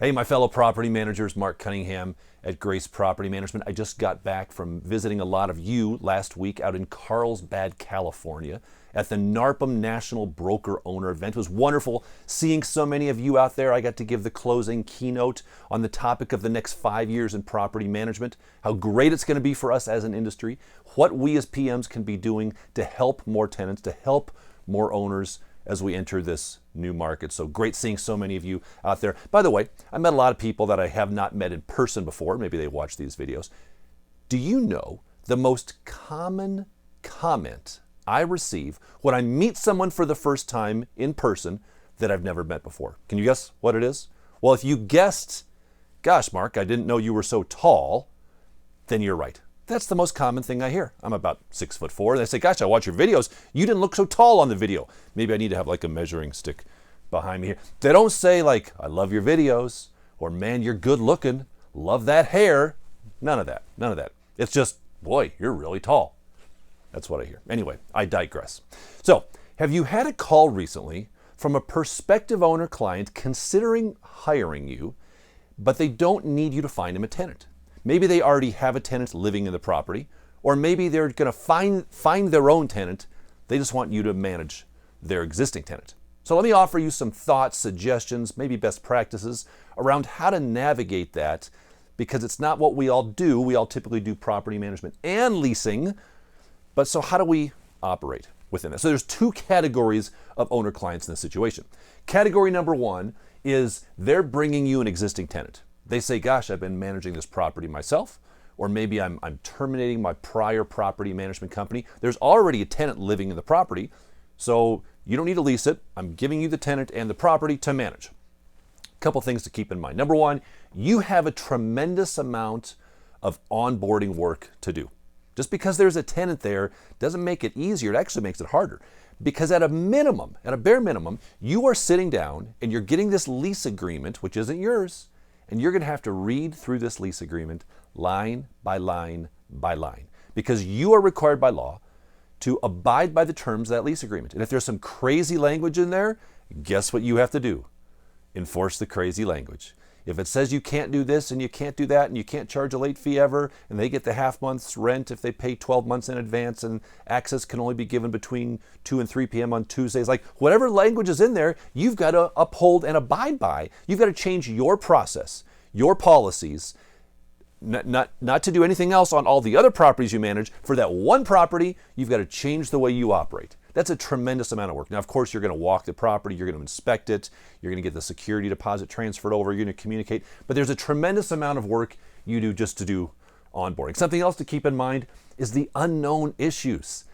Hey, my fellow property managers, Marc Cunningham at Grace Property Management. I just got back from visiting a lot of you last week out in Carlsbad, California at the NARPM National Broker Owner event. It was wonderful seeing so many of you out there. I got to give the closing keynote on the topic of the next 5 years in property management, how great it's going to be for us as an industry, what we as PMs can be doing to help more tenants, to help more owners as we enter this new market. So great seeing so many of you out there. By the way, I met a lot of people that I have not met in person before. Maybe they watch these videos. Do you know the most common comment I receive when I meet someone for the first time in person that I've never met before? Can you guess what it is? Well, if you guessed, gosh, Marc, I didn't know you were so tall, then you're right. That's the most common thing I hear. I'm about 6'4". And they say, gosh, I watch your videos. You didn't look so tall on the video. Maybe I need to have like a measuring stick behind me here. They don't say like, I love your videos, or man, you're good looking, love that hair. None of that, none of that. It's just, boy, you're really tall. That's what I hear. Anyway, I digress. So, have you had a call recently from a prospective owner client considering hiring you, but they don't need you to find him a tenant? Maybe they already have a tenant living in the property, or maybe they're going to find their own tenant. They just want you to manage their existing tenant. So let me offer you some thoughts, suggestions, maybe best practices around how to navigate that, because it's not what we all do. We all typically do property management and leasing, but so how do we operate within that? So there's two categories of owner clients in this situation. Category number one is they're bringing you an existing tenant. They say, gosh, I've been managing this property myself, or maybe I'm terminating my prior property management company. There's already a tenant living in the property, so you don't need to lease it. I'm giving you the tenant and the property to manage. A couple things to keep in mind. Number one, you have a tremendous amount of onboarding work to do. Just because there's a tenant there doesn't make it easier. It actually makes it harder. Because at a minimum, at a bare minimum, you are sitting down and you're getting this lease agreement, which isn't yours, and you're going to have to read through this lease agreement line by line by line, because you are required by law to abide by the terms of that lease agreement. And if there's some crazy language in there, guess what you have to do? Enforce the crazy language. If it says you can't do this and you can't do that and you can't charge a late fee ever, and they get the half month's rent if they pay 12 months in advance, and access can only be given between 2 and 3 p.m. on Tuesdays, like whatever language is in there, you've got to uphold and abide by. You've got to change your process, your policies, not to do anything else on all the other properties you manage. For that one property, you've got to change the way you operate. That's a tremendous amount of work. Now, of course, you're going to walk the property, you're going to inspect it, you're going to get the security deposit transferred over, you're going to communicate, but there's a tremendous amount of work you do just to do onboarding. Something else to keep in mind is the unknown issues.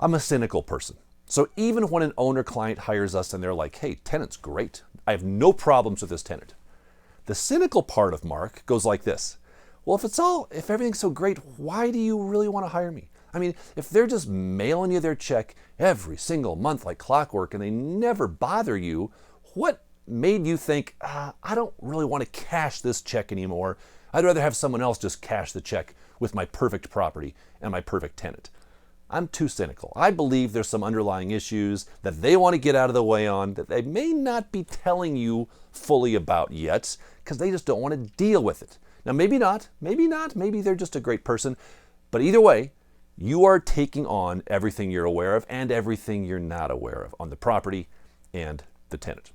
I'm a cynical person. So even when an owner client hires us and they're like, hey, tenant's great, I have no problems with this tenant. The cynical part of Marc goes like this. Well, if everything's so great, why do you really want to hire me? I mean, if they're just mailing you their check every single month like clockwork and they never bother you, what made you think, I don't really want to cash this check anymore. I'd rather have someone else just cash the check with my perfect property and my perfect tenant. I'm too cynical. I believe there's some underlying issues that they want to get out of the way on that they may not be telling you fully about yet because they just don't want to deal with it. Now, maybe not, maybe they're just a great person, but either way, you are taking on everything you're aware of and everything you're not aware of on the property and the tenant.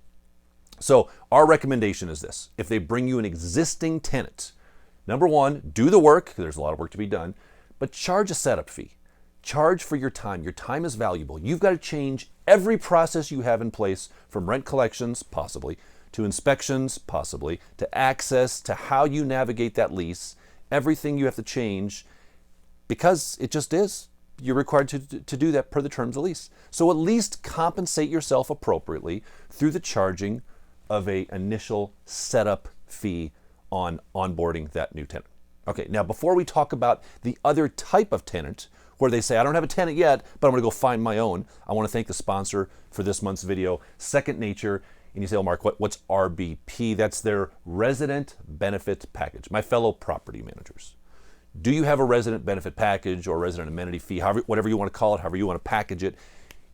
So our recommendation is this. If they bring you an existing tenant, number one, do the work, because there's a lot of work to be done, but charge a setup fee. Charge for your time. Your time is valuable. You've got to change every process you have in place, from rent collections, possibly, to inspections, possibly, to access, to how you navigate that lease. Everything you have to change, because it just is. You're required to do that per the terms of the lease. So at least compensate yourself appropriately through the charging of an initial setup fee on onboarding that new tenant. Okay, now before we talk about the other type of tenant, where they say, I don't have a tenant yet, but I'm going to go find my own, I want to thank the sponsor for this month's video, Second Nature. And you say, oh, Marc, what's RBP? That's their resident benefit package. My fellow property managers, do you have a resident benefit package or resident amenity fee, whatever you want to call it, however you want to package it?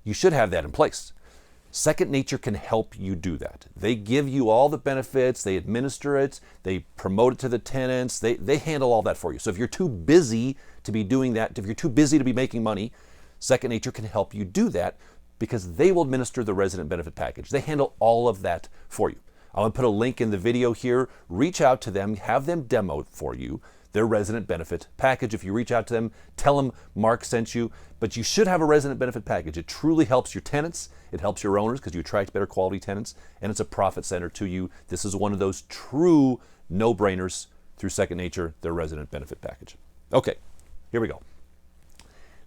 You should have that in place. Second Nature can help you do that. They give you all the benefits, they administer it, they promote it to the tenants, they handle all that for you. So if you're too busy to be doing that, if you're too busy to be making money, Second Nature can help you do that because they will administer the resident benefit package. They handle all of that for you. I'm going to put a link in the video here. Reach out to them, have them demo for you their resident benefit package. If you reach out to them, tell them Mark sent you, but you should have a resident benefit package. It truly helps your tenants, it helps your owners because you attract better quality tenants, and it's a profit center to you. This is one of those true no-brainers through Second Nature, their resident benefit package. Okay, here we go.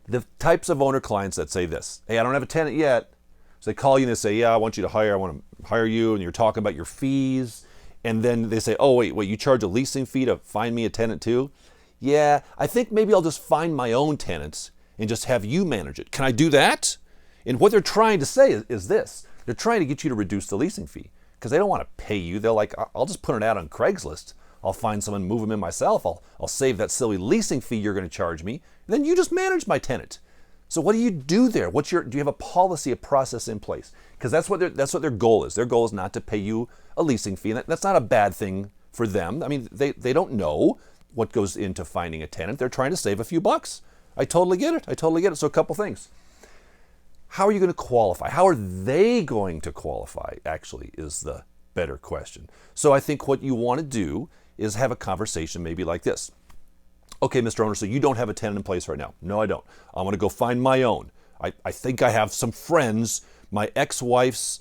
The types of owner clients that say this, hey, I don't have a tenant yet. So they call you and they say, yeah, I want to hire you, and you're talking about your fees. And then they say, oh, wait, you charge a leasing fee to find me a tenant too? Yeah, I think maybe I'll just find my own tenants and just have you manage it. Can I do that? And what they're trying to say is this. They're trying to get you to reduce the leasing fee because they don't want to pay you. They're like, I'll just put an ad on Craigslist. I'll find someone, move them in myself. I'll save that silly leasing fee you're going to charge me. And then you just manage my tenant. So what do you do there? Do you have a policy, a process in place? Because that's what their goal is. Their goal is not to pay you a leasing fee. And that's not a bad thing for them. I mean, they don't know what goes into finding a tenant. They're trying to save a few bucks. I totally get it. So a couple things. How are you going to qualify? How are they going to qualify, actually, is the better question. So I think what you want to do is have a conversation maybe like this. Okay, Mr. Owner, so you don't have a tenant in place right now. No, I don't. I want to go find my own. I think I have some friends. My ex-wife's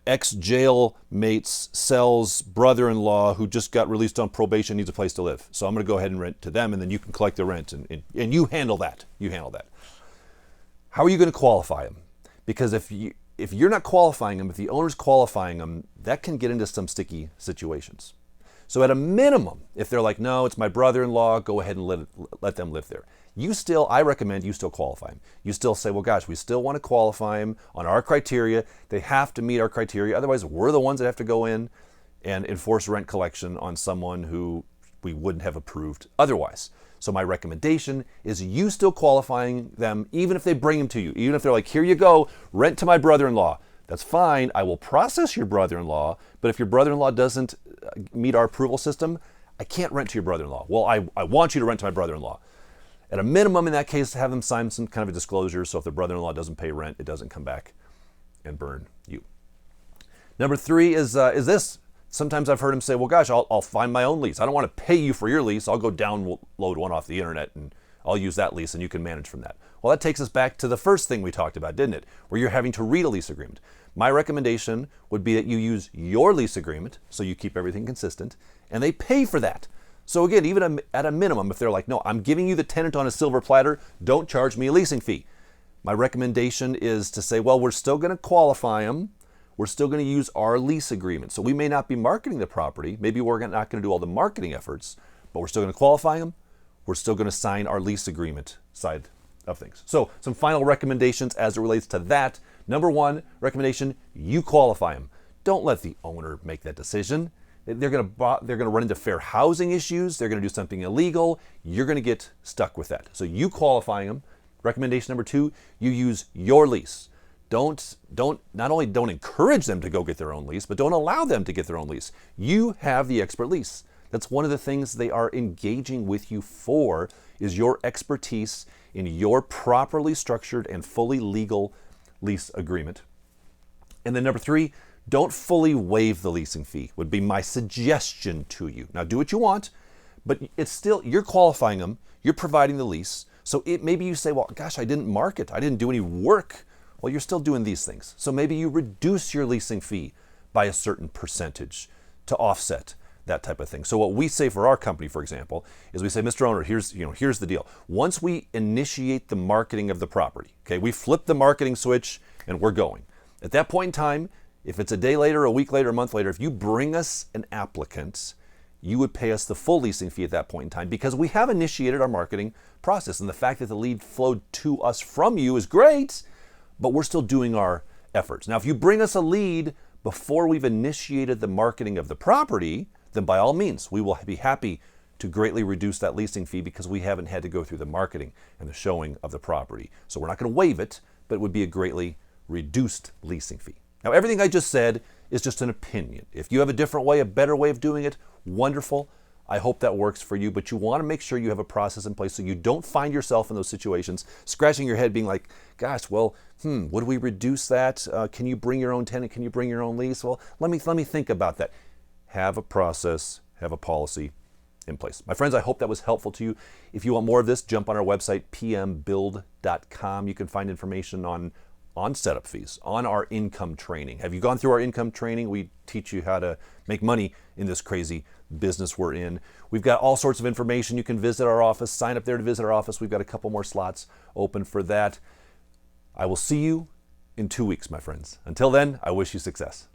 ex-jail mate's cell's brother-in-law who just got released on probation needs a place to live. So I'm going to go ahead and rent to them, and then you can collect the rent, and you handle that. You handle that. How are you going to qualify them? Because if you're not qualifying them, if the owner's qualifying them, that can get into some sticky situations. So at a minimum, if they're like, no, it's my brother-in-law, go ahead and let them live there. I recommend you still qualify them. You still say, well, gosh, we still want to qualify them on our criteria. They have to meet our criteria. Otherwise, we're the ones that have to go in and enforce rent collection on someone who we wouldn't have approved otherwise. So my recommendation is you still qualifying them, even if they bring them to you. Even if they're like, here you go, rent to my brother-in-law. That's fine. I will process your brother-in-law, but if your brother-in-law doesn't meet our approval system, I can't rent to your brother-in-law. Well, I want you to rent to my brother-in-law. At a minimum, in that case, have them sign some kind of a disclosure so if the brother-in-law doesn't pay rent, it doesn't come back and burn you. Number 3 is this. Sometimes I've heard him say, well, gosh, I'll find my own lease. I don't want to pay you for your lease. I'll go download one off the internet and I'll use that lease and you can manage from that. Well, that takes us back to the first thing we talked about, didn't it? Where you're having to read a lease agreement. My recommendation would be that you use your lease agreement so you keep everything consistent and they pay for that. So again, even at a minimum, if they're like, no, I'm giving you the tenant on a silver platter, don't charge me a leasing fee. My recommendation is to say, well, we're still going to qualify them. We're still going to use our lease agreement. So we may not be marketing the property. Maybe we're not going to do all the marketing efforts, but we're still going to qualify them. We're still going to sign our lease agreement side of things. So some final recommendations as it relates to that. Number 1 recommendation, you qualify them. Don't let the owner make that decision. They're going to run into fair housing issues. They're going to do something illegal. You're going to get stuck with that. So you qualifying them. Recommendation number 2, you use your lease. Not only don't encourage them to go get their own lease, but don't allow them to get their own lease. You have the expert lease. That's one of the things they are engaging with you for, is your expertise in your properly structured and fully legal lease agreement. And then number 3, don't fully waive the leasing fee, would be my suggestion to you. Now do what you want, but it's still, you're qualifying them, you're providing the lease. So maybe you say, well, gosh, I didn't market, I didn't do any work. Well, you're still doing these things. So maybe you reduce your leasing fee by a certain percentage to offset that type of thing. So what we say for our company, for example, is we say, Mr. Owner, here's the deal. Once we initiate the marketing of the property, okay, we flip the marketing switch and we're going. At that point in time, if it's a day later, a week later, a month later, if you bring us an applicant, you would pay us the full leasing fee at that point in time because we have initiated our marketing process. And the fact that the lead flowed to us from you is great, but we're still doing our efforts. Now, if you bring us a lead before we've initiated the marketing of the property, then by all means, we will be happy to greatly reduce that leasing fee because we haven't had to go through the marketing and the showing of the property. So we're not going to waive it, but it would be a greatly reduced leasing fee. Now, everything I just said is just an opinion. If you have a different way, a better way of doing it, wonderful. I hope that works for you, but you want to make sure you have a process in place so you don't find yourself in those situations scratching your head being like, gosh, well, would we reduce that? Can you bring your own tenant? Can you bring your own lease? Well, let me think about that. Have a process, have a policy in place. My friends, I hope that was helpful to you. If you want more of this, jump on our website, pmbuild.com. You can find information on setup fees, on our income training. Have you gone through our income training? We teach you how to make money in this crazy business we're in. We've got all sorts of information. You can visit our office, sign up there to visit our office. We've got a couple more slots open for that. I will see you in 2 weeks, my friends. Until then, I wish you success.